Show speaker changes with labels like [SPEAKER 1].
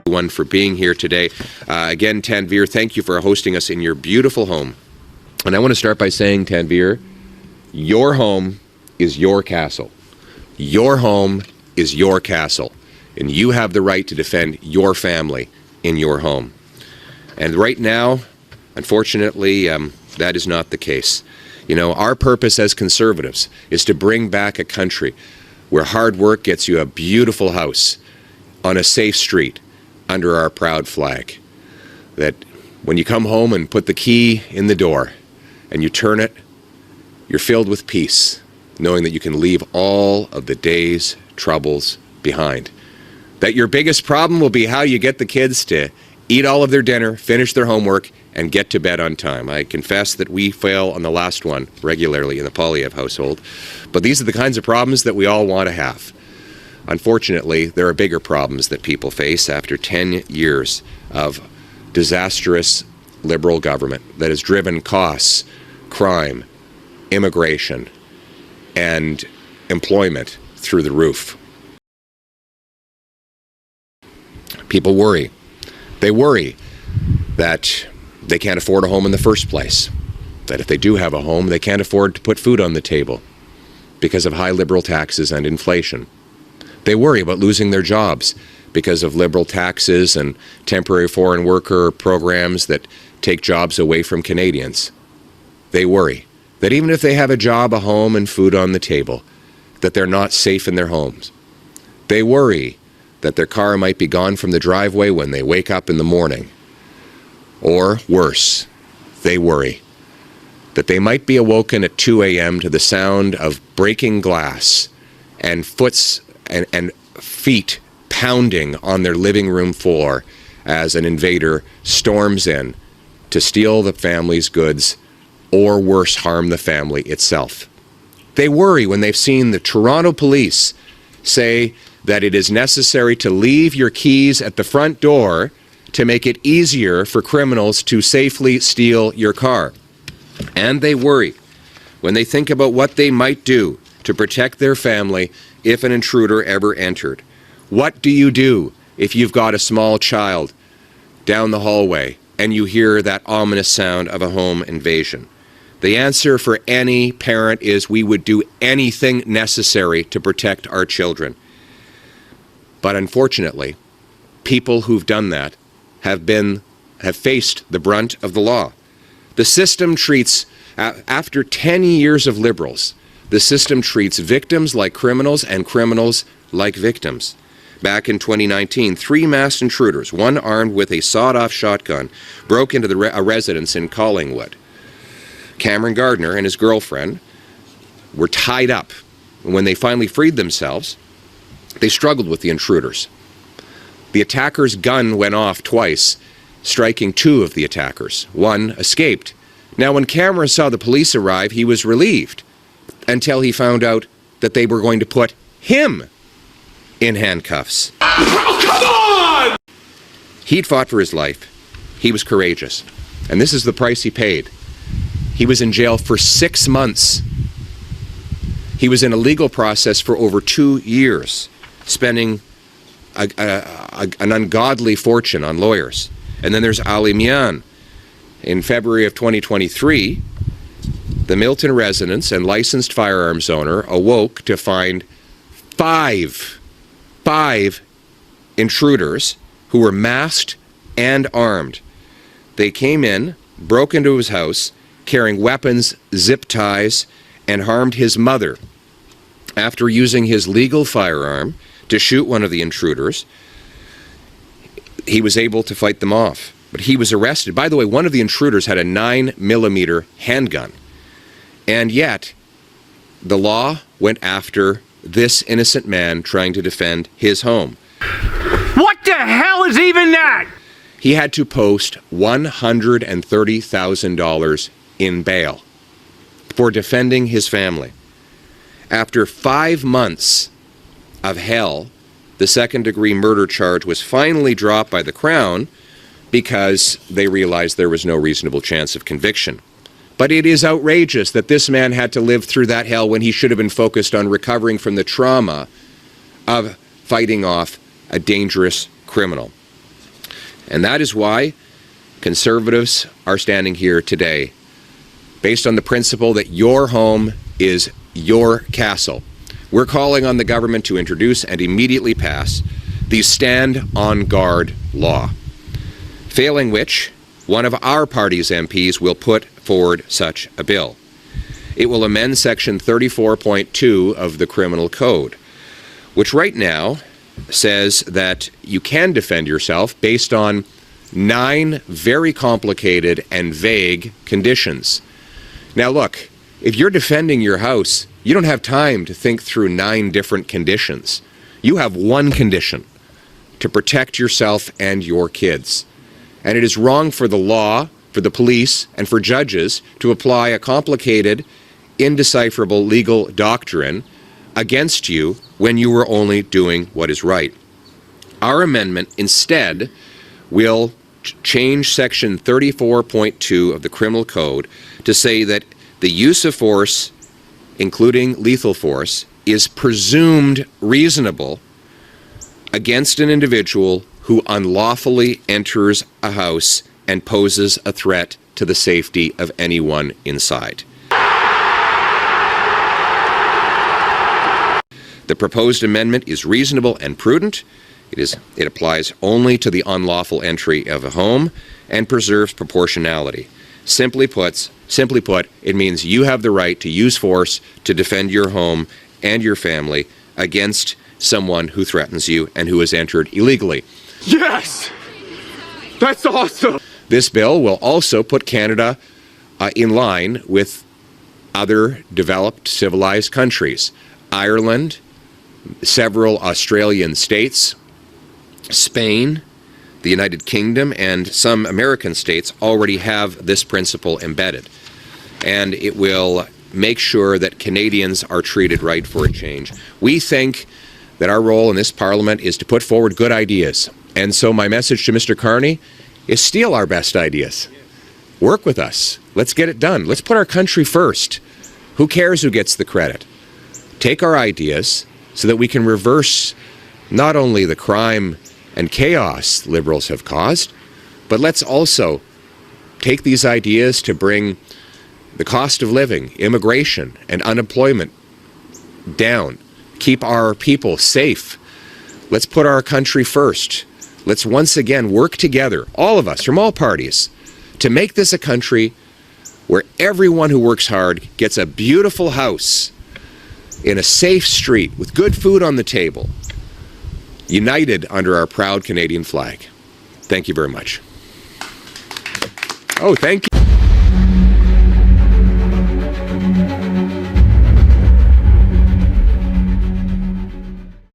[SPEAKER 1] everyone for being here today. Again, Tanvir, thank you for hosting us in your beautiful home. And I want to start by saying, Tanvir, your home is your castle. Your home is your castle. And you have the right to defend your family in your home. And right now, unfortunately, that is not the case. You know, our purpose as conservatives is to bring back a country where hard work gets you a beautiful house on a safe street under our proud flag. That when you come home and put the key in the door and you turn it, you're filled with peace, knowing that you can leave all of the day's troubles behind. That your biggest problem will be how you get the kids to eat all of their dinner, finish their homework, and get to bed on time. I confess that we fail on the last one regularly in the Polyev household, but these are the kinds of problems that we all want to have. Unfortunately, there are bigger problems that people face after 10 years of disastrous Liberal government that has driven costs, crime, immigration, and employment through the roof. People worry. They worry that they can't afford a home in the first place, that if they do have a home, they can't afford to put food on the table because of high Liberal taxes and inflation. They worry about losing their jobs because of Liberal taxes and temporary foreign worker programs that take jobs away from Canadians. They worry that even if they have a job, a home, and food on the table, that they're not safe in their homes. They worry that their car might be gone from the driveway when they wake up in the morning. Or worse, they worry that they might be awoken at 2 a.m. to the sound of breaking glass and and feet pounding on their living room floor as an invader storms in to steal the family's goods or worse, harm the family itself. They worry when they've seen the Toronto police say that it is necessary to leave your keys at the front door to make it easier for criminals to safely steal your car. And they worry when they think about what they might do to protect their family if an intruder ever entered. What do you do if you've got a small child down the hallway and you hear that ominous sound of a home invasion? The answer for any parent is we would do anything necessary to protect our children. But unfortunately, people who've done that have faced the brunt of the law. The system treats, after 10 years of Liberals, the system treats victims like criminals and criminals like victims. Back in 2019, 3 masked intruders, one armed with a sawed-off shotgun, broke into a residence in Collingwood. Cameron Gardner and his girlfriend were tied up. When they finally freed themselves, they struggled with the intruders. The attacker's gun went off twice, striking 2 of the attackers. 1 escaped. Now, when Cameron saw the police arrive, he was relieved until he found out that they were going to put him in handcuffs. Oh, come on! He'd fought for his life. He was courageous. And this is the price he paid. He was in jail for 6 months. He was in a legal process for over 2 years, spending an ungodly fortune on lawyers. And then there's Ali Mian. In February of 2023, the Milton residence and licensed firearms owner awoke to find five intruders who were masked and armed. They came in, broke into his house, carrying weapons, zip ties, and harmed his mother. After using his legal firearm to shoot one of the intruders, he was able to fight them off. But he was arrested. By the way, one of the intruders had a 9mm handgun. And yet, the law went after this innocent man trying to defend his home.
[SPEAKER 2] What the hell is even that?
[SPEAKER 1] He had to post $130,000 in bail for defending his family. After 5 months of hell, the second-degree murder charge was finally dropped by the Crown because they realized there was no reasonable chance of conviction. But it is outrageous that this man had to live through that hell when he should have been focused on recovering from the trauma of fighting off a dangerous criminal. And that is why Conservatives are standing here today, based on the principle that your home is your castle. We're calling on the government to introduce and immediately pass the Stand on Guard law, failing which one of our party's MPs will put forward such a bill. It will amend Section 34.2 of the Criminal Code, which right now says that you can defend yourself based on 9 very complicated and vague conditions. Now look, if you're defending your house, you don't have time to think through 9 different conditions. You have one condition: to protect yourself and your kids. And it is wrong for the law, for the police, and for judges to apply a complicated, indecipherable legal doctrine against you when you were only doing what is right. Our amendment instead will change Section 34.2 of the Criminal Code to say that the use of force, including lethal force, is presumed reasonable against an individual who unlawfully enters a house and poses a threat to the safety of anyone inside. The proposed amendment is reasonable and prudent. It applies only to the unlawful entry of a home and preserves proportionality. Simply put, it means you have the right to use force to defend your home and your family against someone who threatens you and who has entered illegally.
[SPEAKER 2] Yes! That's awesome!
[SPEAKER 1] This bill will also put Canada in line with other developed civilized countries. Ireland, several Australian states, Spain, the United Kingdom, and some American states already have this principle embedded. And it will make sure that Canadians are treated right for a change. We think that our role in this Parliament is to put forward good ideas. And so my message to Mr. Carney is steal our best ideas. Work with us. Let's get it done. Let's put our country first. Who cares who gets the credit? Take our ideas so that we can reverse not only the crime and chaos Liberals have caused, but let's also take these ideas to bring the cost of living, immigration, and unemployment down. Keep our people safe. Let's put our country first. Let's once again work together, all of us, from all parties, to make this a country where everyone who works hard gets a beautiful house in a safe street with good food on the table, united under our proud Canadian flag. Thank you very much. Oh, thank you.